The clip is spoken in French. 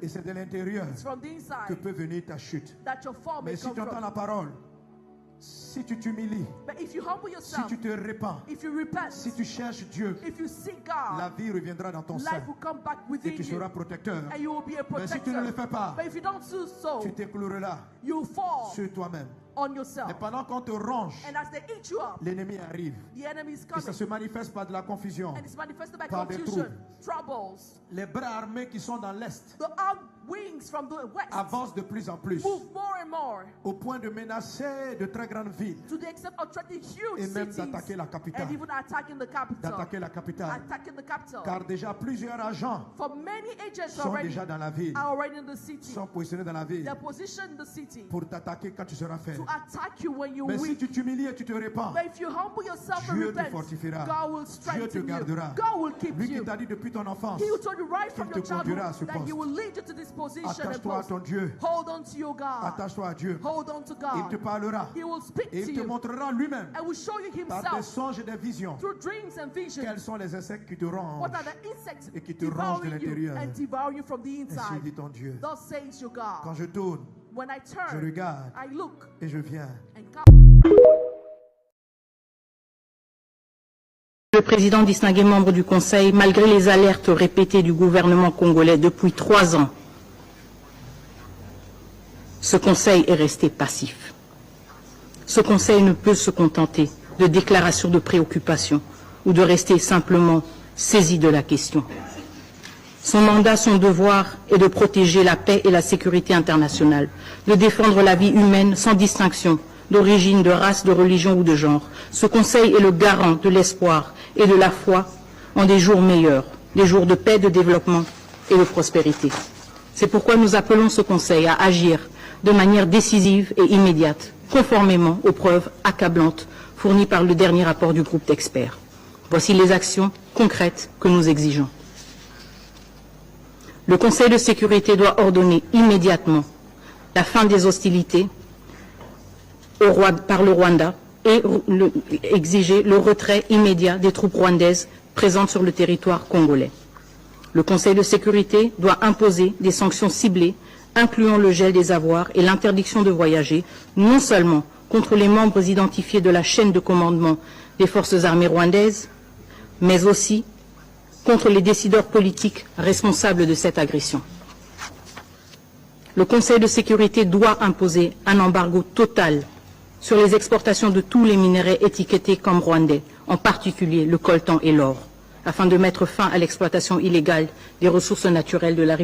Et c'est de l'intérieur que peut venir ta chute. Mais si tu entends la parole, si tu t'humilies, si tu te répands, si tu cherches Dieu, la vie reviendra dans ton sein et tu seras protecteur. Mais si tu ne le fais pas, tu t'écrouleras sur toi-même. Et pendant qu'on te ronge, l'ennemi arrive. Et ça se manifeste par de la confusion, par des troubles. Les bras armés qui sont dans l'Est avancent de plus en plus, au point de menacer de très grandes villes et même d'attaquer la capitale. D'attaquer la capitale. Car déjà plusieurs agents sont déjà dans la ville, sont positionnés dans la ville pour t'attaquer quand tu seras faible. Mais si tu t'humilies et tu te répands, Dieu te fortifiera, Dieu te gardera. Lui qui t'a dit depuis ton enfance qu'il te conduira à ce poste. Attache-toi à ton Dieu. Attache-toi à Dieu. Il te parlera et il te montrera lui-même par des songes et des visions quels sont les insectes qui te rongent et qui te rongent de l'intérieur. Ainsi dit ton Dieu. Quand je tourne, je regarde et je viens. Le président distingué membre du Conseil, malgré les alertes répétées du gouvernement congolais depuis 3 ans, ce Conseil est resté passif. Ce Conseil ne peut se contenter de déclarations de préoccupation ou de rester simplement saisi de la question. Son mandat, son devoir est de protéger la paix et la sécurité internationale, de défendre la vie humaine sans distinction d'origine, de race, de religion ou de genre. Ce Conseil est le garant de l'espoir et de la foi en des jours meilleurs, des jours de paix, de développement et de prospérité. C'est pourquoi nous appelons ce Conseil à agir de manière décisive et immédiate, conformément aux preuves accablantes fournies par le dernier rapport du groupe d'experts. Voici les actions concrètes que nous exigeons. Le Conseil de sécurité doit ordonner immédiatement la fin des hostilités par le Rwanda et exiger le retrait immédiat des troupes rwandaises présentes sur le territoire congolais. Le Conseil de sécurité doit imposer des sanctions ciblées, incluant le gel des avoirs et l'interdiction de voyager, non seulement contre les membres identifiés de la chaîne de commandement des forces armées rwandaises, mais aussi contre les décideurs politiques responsables de cette agression. Le Conseil de sécurité doit imposer un embargo total sur les exportations de tous les minerais étiquetés comme rwandais, en particulier le coltan et l'or, afin de mettre fin à l'exploitation illégale des ressources naturelles de la République.